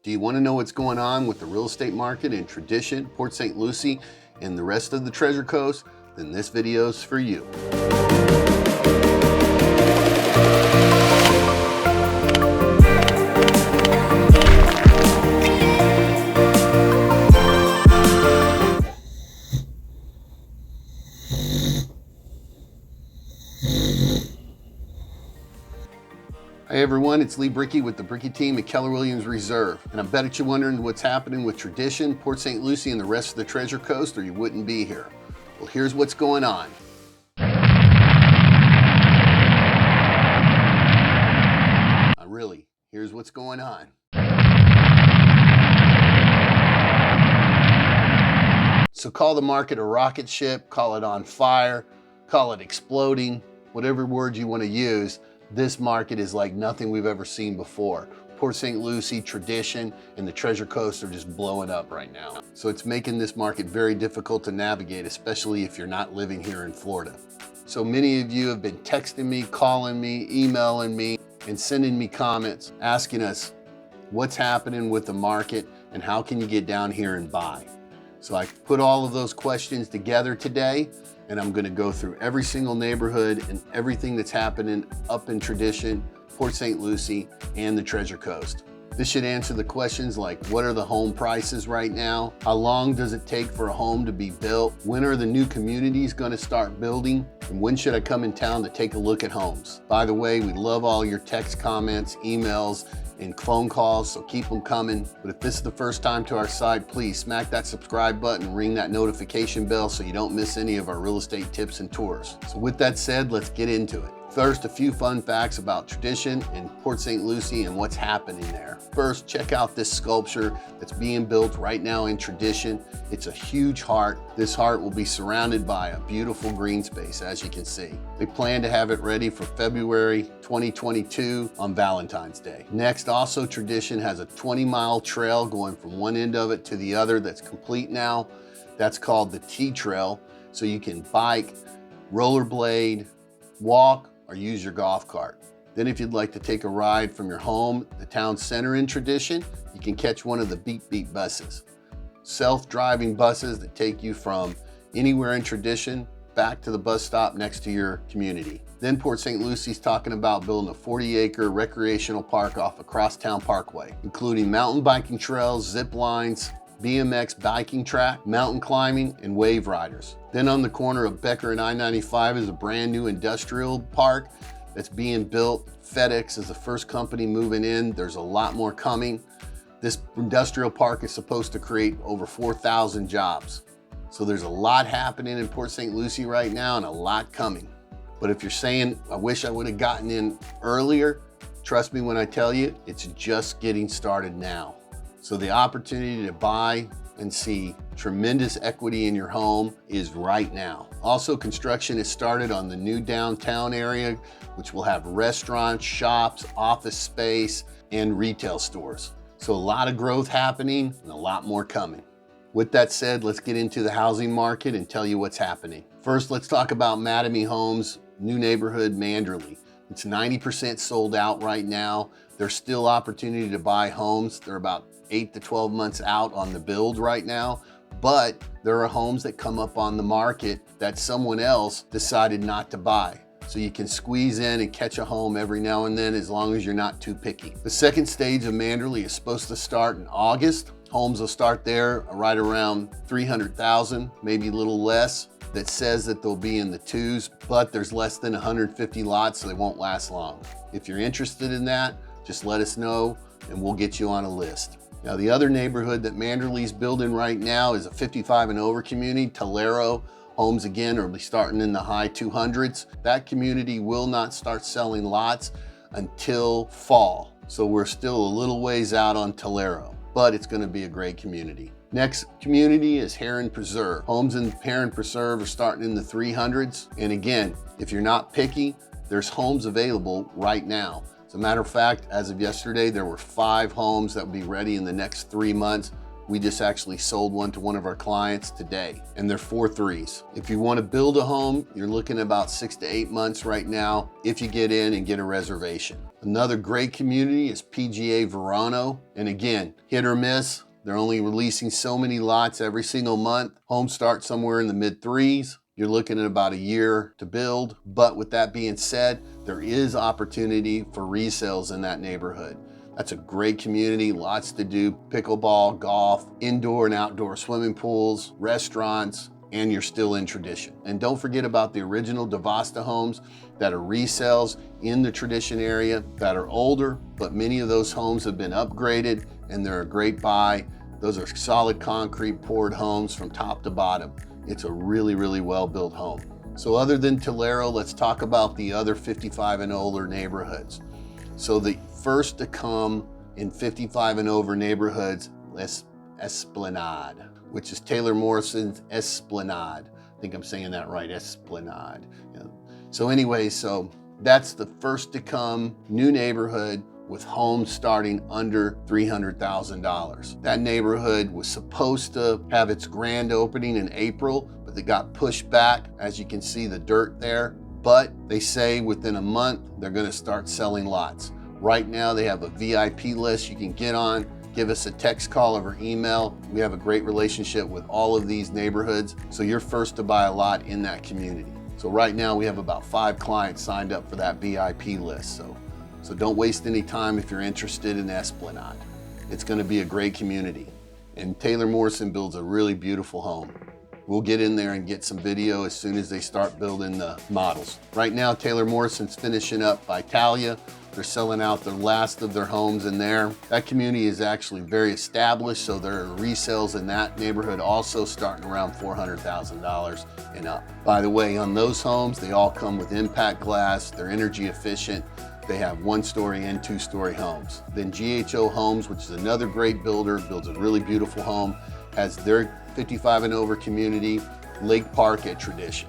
Do you want to know what's going on with the real estate market in Tradition, Port St Lucie, and the rest of the Treasure Coast? Then this video is for you. Hey everyone, it's Lee Brickey with the Brickey team at Keller Williams Reserve. And I bet you're wondering what's happening with Tradition, Port St Lucie, and the rest of the Treasure Coast, or you wouldn't be here. Well, here's what's going on. Here's what's going on. So call the market a rocket ship, call it on fire, call it exploding, whatever word you want to use. This market is like nothing we've ever seen before. Port St Lucie, Tradition, and the Treasure Coast are just blowing up right now. So it's making this market very difficult to navigate, especially if you're not living here in Florida. So many of you have been texting me, calling me, emailing me, and sending me comments asking us what's happening with the market and how can you get down here and buy. So I put all of those questions together today, and I'm gonna go through every single neighborhood and everything that's happening up in Tradition, Port St Lucie, and the Treasure Coast. This should answer the questions like, what are the home prices right now? How long does it take for a home to be built? When are the new communities gonna start building? And when should I come in town to take a look at homes? By the way, we love all your text comments, emails, and phone calls, so keep them coming. But if this is the first time to our site, please smack that subscribe button, ring that notification bell so you don't miss any of our real estate tips and tours. So with that said, let's get into it. First, a few fun facts about Tradition and Port St Lucie and what's happening there. First, check out this sculpture that's being built right now in Tradition. It's a huge heart. This heart will be surrounded by a beautiful green space, as you can see. They plan to have it ready for February 2022 on Valentine's Day. Next, also Tradition has a 20-mile trail going from one end of it to the other that's complete now. That's called the T-Trail. So you can bike, rollerblade, walk, or use your golf cart. Then if you'd like to take a ride from your home, the town center in Tradition, you can catch one of the Beep Beep buses. Self-driving buses that take you from anywhere in Tradition back to the bus stop next to your community. Then Port St Lucie's talking about building a 40-acre recreational park off of Crosstown Parkway, including mountain biking trails, zip lines, BMX biking track, mountain climbing, and wave riders. Then on the corner of Becker and I-95 is a brand new industrial park that's being built. FedEx is the first company moving in. There's a lot more coming. This industrial park is supposed to create over 4,000 jobs. So there's a lot happening in Port St Lucie right now and a lot coming. But if you're saying, I wish I would have gotten in earlier, trust me when I tell you, it's just getting started now. So the opportunity to buy and see tremendous equity in your home is right now. Also, construction has started on the new downtown area, which will have restaurants, shops, office space, and retail stores. So a lot of growth happening and a lot more coming. With that said, let's get into the housing market and tell you what's happening. First, let's talk about Mattamy Homes, new neighborhood, Manderlie. It's 90% sold out right now. There's still opportunity to buy homes. They're about 8 to 12 months out on the build right now, but there are homes that come up on the market that someone else decided not to buy. So you can squeeze in and catch a home every now and then as long as you're not too picky. The second stage of Manderlie is supposed to start in August. Homes will start there right around 300,000, maybe a little less. That says that they'll be in the twos, but there's less than 150 lots, so they won't last long. If you're interested in that, just let us know and we'll get you on a list. Now, the other neighborhood that Manderlie's building right now is a 55 and over community, Telero. Homes again are starting in the high 200s. That community will not start selling lots until fall. So we're still a little ways out on Telero, but it's gonna be a great community. Next community is Heron Preserve. Homes in Heron Preserve are starting in the 300s. And again, if you're not picky, there's homes available right now. As a matter of fact, as of yesterday, there were 5 homes that will be ready in the next 3 months. We just actually sold one to one of our clients today, and they're 4.3s. If you want to build a home, you're looking at about 6 to 8 months right now if you get in and get a reservation. Another great community is PGA Verano, and again, hit or miss. They're only releasing so many lots every single month. Homes start somewhere in the mid-3s. You're looking at about a year to build. But with that being said, there is opportunity for resales in that neighborhood. That's a great community, lots to do, pickleball, golf, indoor and outdoor swimming pools, restaurants, and you're still in tradition. And don't forget about the original DeVosta homes that are resales in the tradition area that are older, but many of those homes have been upgraded and they're a great buy. Those are solid concrete poured homes from top to bottom. It's a really, really well-built home. So other than Telero, let's talk about the other 55 and older neighborhoods. So the first to come in 55 and over neighborhoods, Esplanade, which is Taylor Morrison's Esplanade. I think I'm saying that right, Esplanade. Yeah. So anyway, so that's the first to come new neighborhood with homes starting under $300,000. That neighborhood was supposed to have its grand opening in April, but it got pushed back. As you can see the dirt there, but they say within a month, they're gonna start selling lots. Right now, they have a VIP list you can get on. Give us a text, call, or email. We have a great relationship with all of these neighborhoods, so you're first to buy a lot in that community. So right now, we have about 5 clients signed up for that VIP list. So don't waste any time if you're interested in Esplanade. It's gonna be a great community. And Taylor Morrison builds a really beautiful home. We'll get in there and get some video as soon as they start building the models. Right now, Taylor Morrison's finishing up Italia. They're selling out the last of their homes in there. That community is actually very established, so there are resales in that neighborhood also starting around $400,000 and up. By the way, on those homes, they all come with impact glass. They're energy efficient. They have 1-story and 2-story homes. Then GHO Homes, which is another great builder, builds a really beautiful home, has their 55 and over community, Lake Park at Tradition.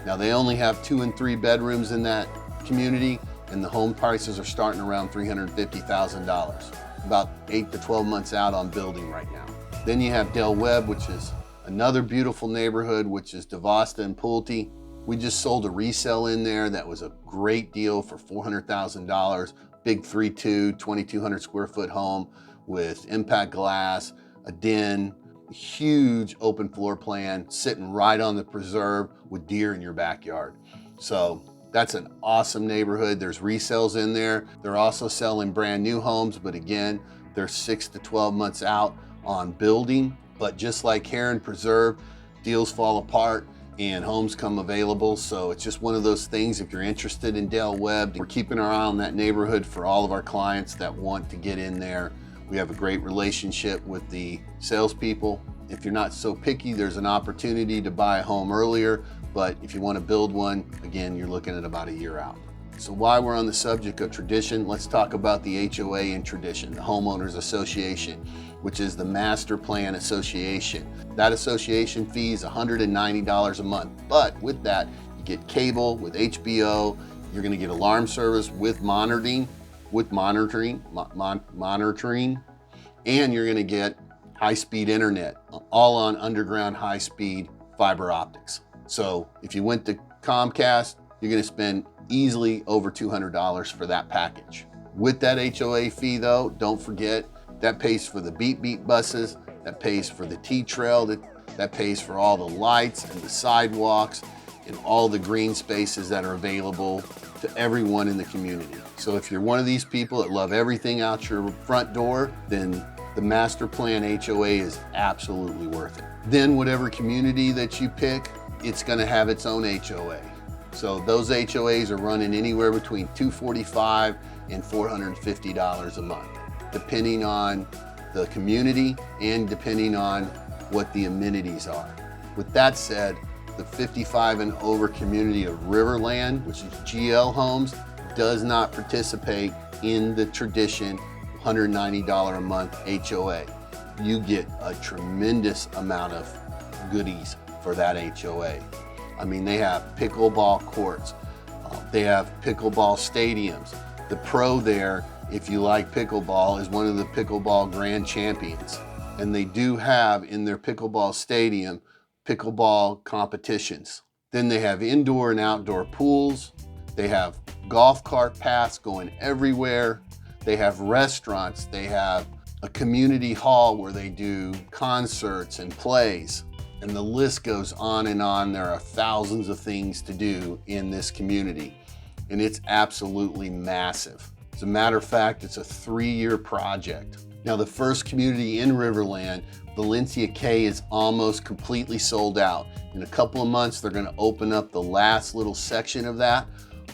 Now they only have 2 and 3 bedrooms in that community, and the home prices are starting around $350,000, about 8 to 12 months out on building right now. Then you have Webb, which is another beautiful neighborhood, which is DeVosta and Pulte. We just sold a resale in there that was a great deal for $400,000, big 3.2, 2,200 square foot home with impact glass, a den, huge open floor plan, sitting right on the preserve with deer in your backyard. So that's an awesome neighborhood. There's resales in there. They're also selling brand new homes, but again, they're 6 to 12 months out on building. But just like Heron Preserve, deals fall apart and homes come available. So it's just one of those things. If you're interested in Webb, we're keeping our eye on that neighborhood for all of our clients that want to get in there. We have a great relationship with the salespeople. If you're not so picky, there's an opportunity to buy a home earlier, but if you want to build one, again, you're looking at about a year out. So while we're on the subject of tradition, let's talk about the HOA in tradition, the Homeowners Association, which is the Master Plan Association. That association fee is $190 a month, but with that, you get cable with HBO, you're gonna get alarm service with monitoring, and you're gonna get high-speed internet, all on underground high-speed fiber optics. So if you went to Comcast, you're gonna spend easily over $200 for that package. With that HOA fee though, don't forget, that pays for the beep beep buses, that pays for the T-trail, that pays for all the lights and the sidewalks and all the green spaces that are available to everyone in the community. So if you're one of these people that love everything out your front door, then the Master Plan HOA is absolutely worth it. Then whatever community that you pick, it's gonna have its own HOA. So those HOAs are running anywhere between $245 and $450 a month, depending on the community and depending on what the amenities are. With that said, the 55 and over community of Riverland, which is GL Homes, does not participate in the tradition $190 a month HOA. You get a tremendous amount of goodies for that HOA. I mean, they have pickleball courts, they have pickleball stadiums. The pro there, if you like pickleball, is one of the pickleball grand champions. And they do have in their pickleball stadium, pickleball competitions. Then they have indoor and outdoor pools. They have golf cart paths going everywhere. They have restaurants. They have a community hall where they do concerts and plays. And the list goes on and on. There are thousands of things to do in this community. And it's absolutely massive. As a matter of fact, it's a 3-year project. Now, the first community in Riverland, Valencia K, is almost completely sold out. In a couple of months, they're gonna open up the last little section of that.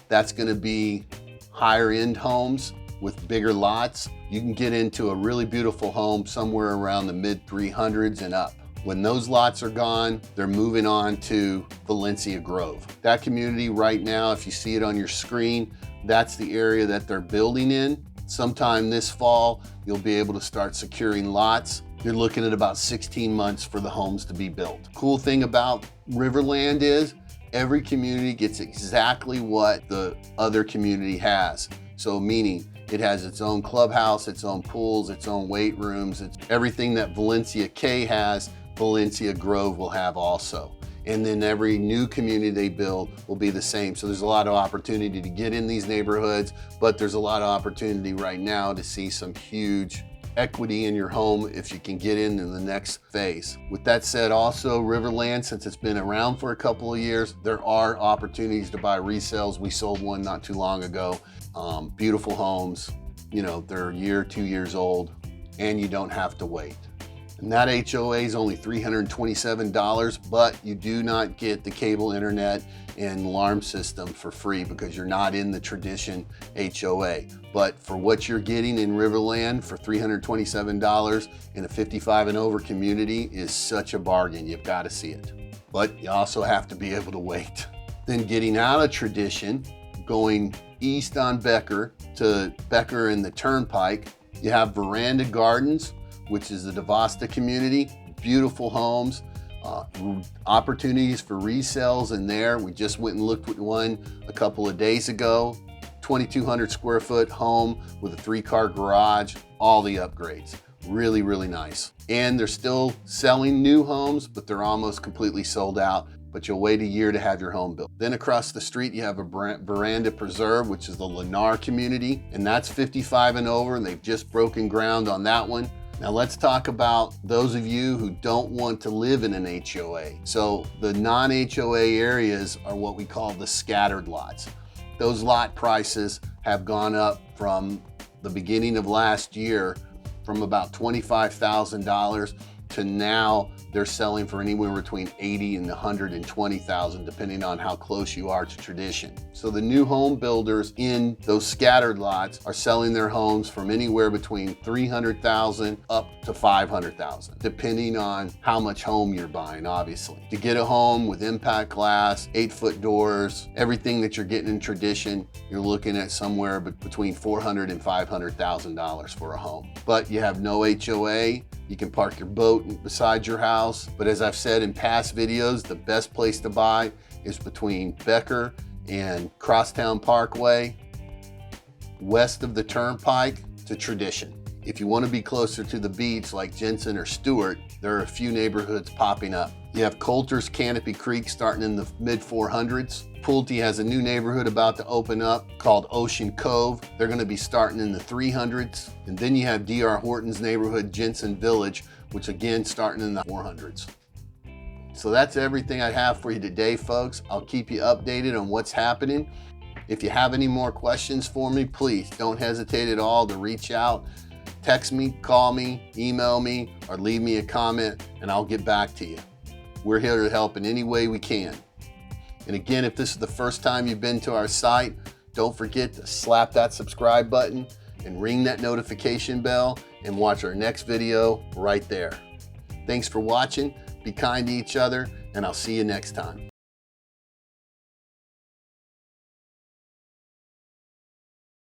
That's gonna be higher end homes with bigger lots. You can get into a really beautiful home somewhere around the mid 300s and up. When those lots are gone, they're moving on to Valencia Grove. That community right now, if you see it on your screen, that's the area that they're building in. Sometime this fall, you'll be able to start securing lots. You're looking at about 16 months for the homes to be built. Cool thing about Riverland is every community gets exactly what the other community has. So meaning it has its own clubhouse, its own pools, its own weight rooms. It's everything that Valencia K has, Valencia Grove will have also. And then every new community they build will be the same. So there's a lot of opportunity to get in these neighborhoods, but there's a lot of opportunity right now to see some huge equity in your home if you can get in the next phase. With that said, also Riverland, since it's been around for a couple of years, there are opportunities to buy resales. We sold one not too long ago. Beautiful homes, you know, they're a year, 2 years old, and you don't have to wait. And that HOA is only $327, but you do not get the cable internet and alarm system for free because you're not in the tradition HOA. But for what you're getting in Riverland for $327 in a 55 and over community is such a bargain. You've got to see it. But you also have to be able to wait. Then getting out of tradition, going east on Becker to Becker and the Turnpike, you have Veranda Gardens, which is the Devasta community. Beautiful homes, opportunities for resales in there. We just went and looked at one a couple of days ago. 2,200 square foot home with a 3-car garage, all the upgrades. Really, really nice. And they're still selling new homes, but they're almost completely sold out. But you'll wait a year to have your home built. Then across the street, you have a Veranda Preserve, which is the Lennar community, and that's 55 and over, and they've just broken ground on that one. Now let's talk about those of you who don't want to live in an HOA. So the non-HOA areas are what we call the scattered lots. Those lot prices have gone up from the beginning of last year from about $25,000 to now they're selling for anywhere between $80,000 and $120,000 depending on how close you are to tradition. So the new home builders in those scattered lots are selling their homes from anywhere between $300,000 up to $500,000 depending on how much home you're buying, obviously. To get a home with impact glass, 8-foot doors, everything that you're getting in tradition, you're looking at somewhere between $400,000 and $500,000 for a home. But you have no HOA, you can park your boat beside your house. But as I've said in past videos, the best place to buy is between Becker and Crosstown Parkway, west of the Turnpike to Tradition. If you want to be closer to the beach like Jensen or Stewart, there are a few neighborhoods popping up. You have Coulter's Canopy Creek starting in the mid 400s. Pulte has a new neighborhood about to open up called Ocean Cove. They're going to be starting in the 300s. And then you have D.R. Horton's neighborhood, Jensen Village, which again starting in the 400s. So that's everything I have for you today, folks. I'll keep you updated on what's happening. If you have any more questions for me, please don't hesitate at all to reach out. Text me, call me, email me, or leave me a comment and I'll get back to you. We're here to help in any way we can. And again, if this is the first time you've been to our site, don't forget to slap that subscribe button and ring that notification bell and watch our next video right there. Thanks for watching, be kind to each other, and I'll see you next time.